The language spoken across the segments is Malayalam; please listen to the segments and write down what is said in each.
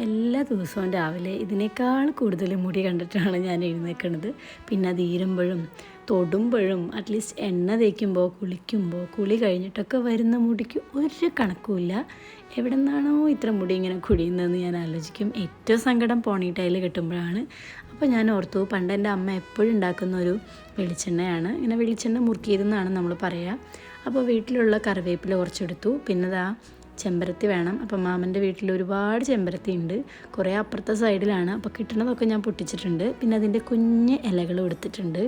എല്ലാ ദിവസവും രാവിലെ ഇതിനേക്കാൾ കൂടുതൽ മുടി കണ്ടിട്ടാണ് ഞാൻ എഴുന്നേൽക്കുന്നത്. പിന്നെ അത് ഈരുമ്പോഴും തൊടുമ്പോഴും അറ്റ്ലീസ്റ്റ് എണ്ണ തേക്കുമ്പോൾ കുളിക്കുമ്പോൾ കുളി കഴിഞ്ഞിട്ടൊക്കെ വരുന്ന മുടിക്ക് ഒരു കണക്കുമില്ല. എവിടെ നിന്നാണോ ഇത്ര മുടി ഇങ്ങനെ കുഴിയുന്നതെന്ന് ഞാൻ ആലോചിക്കും. ഏറ്റവും സങ്കടം പോണിട്ടയിൽ കിട്ടുമ്പോഴാണ്. അപ്പോൾ ഞാൻ ഓർത്തു, പണ്ട് എൻ്റെ അമ്മ എപ്പോഴും ഉണ്ടാക്കുന്ന ഒരു വെളിച്ചെണ്ണയാണ്, ഇങ്ങനെ വെളിച്ചെണ്ണ മുറുക്കിയതെന്നാണ് നമ്മൾ പറയുക. അപ്പോൾ വീട്ടിലുള്ള കറിവേപ്പില കുറച്ചെടുത്തു. പിന്നെ ചെമ്പരത്തി വേണം. അപ്പം മാമൻ്റെ വീട്ടിൽ ഒരുപാട് ചെമ്പരത്തി ഉണ്ട്, കുറേ അപ്പുറത്തെ സൈഡിലാണ്. അപ്പോൾ കിട്ടുന്നതൊക്കെ ഞാൻ പൊട്ടിച്ചിട്ടുണ്ട്. പിന്നെ അതിൻ്റെ കുഞ്ഞ് ഇലകളും എടുത്തിട്ടുണ്ട്.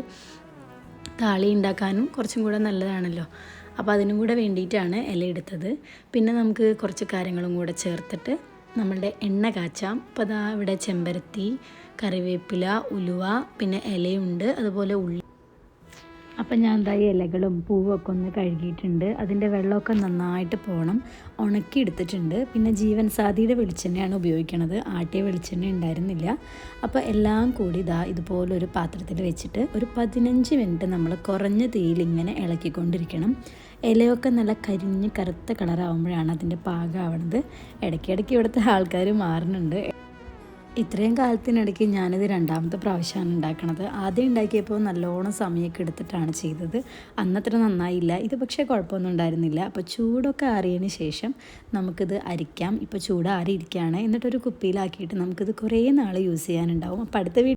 താളി ഉണ്ടാക്കാനും കുറച്ചും കൂടെ നല്ലതാണല്ലോ, അപ്പോൾ അതിനും കൂടെ വേണ്ടിയിട്ടാണ് ഇല എടുത്തത്. പിന്നെ നമുക്ക് കുറച്ച് കാര്യങ്ങളും കൂടെ ചേർത്തിട്ട് നമ്മളുടെ എണ്ണ കാച്ചാം. അപ്പോൾ അതാ ഇവിടെ ചെമ്പരത്തി, കറിവേപ്പില, ഉലുവ, പിന്നെ ഇലയുണ്ട്, അതുപോലെ ഉള്ളി. അപ്പം ഞാൻ എന്തായി ഇലകളും പൂവൊക്കെ ഒന്ന് കഴുകിയിട്ടുണ്ട്. അതിൻ്റെ വെള്ളമൊക്കെ നന്നായിട്ട് പോകണം, ഉണക്കി എടുത്തിട്ടുണ്ട്. പിന്നെ ജീവൻ സാദിയുടെ വെളിച്ചെണ്ണയാണ് ഉപയോഗിക്കണത്, ആട്ടിയ വെളിച്ചെണ്ണ ഉണ്ടായിരുന്നില്ല. അപ്പോൾ എല്ലാം കൂടി ഇതുപോലൊരു പാത്രത്തിൽ വെച്ചിട്ട് ഒരു 15 മിനിറ്റ് നമ്മൾ കുറഞ്ഞ തീയിൽ ഇങ്ങനെ ഇളക്കിക്കൊണ്ടിരിക്കണം. ഇലയൊക്കെ നല്ല കരിഞ്ഞ് കറുത്ത കളറാകുമ്പോഴാണ് അതിൻ്റെ പാകമാവണത്. ഇടയ്ക്കിടയ്ക്ക് ഇവിടുത്തെ ആൾക്കാർ മാറുന്നുണ്ട്. ഇത്രയും കാലത്തിനിടയ്ക്ക് ഞാനിത് 2ാമത്തെ പ്രാവശ്യമാണ് ഉണ്ടാക്കണത്. ആദ്യം ഉണ്ടാക്കിയപ്പോൾ നല്ലോണം സമയമൊക്കെ എടുത്തിട്ടാണ് ചെയ്തത്. അന്നത്ര നന്നായില്ല. ഇത് പക്ഷേ കുഴപ്പമൊന്നും ഉണ്ടായിരുന്നില്ല. അപ്പോൾ ചൂടൊക്കെ ആറിയതിന് ശേഷം നമുക്കിത് അരിക്കാം. ഇപ്പോൾ ചൂട് ആറിയിരിക്കുകയാണ്. എന്നിട്ടൊരു കുപ്പിയിലാക്കിയിട്ട് നമുക്കിത് കുറേ നാൾ യൂസ് ചെയ്യാനുണ്ടാവും. അപ്പോൾ അടുത്ത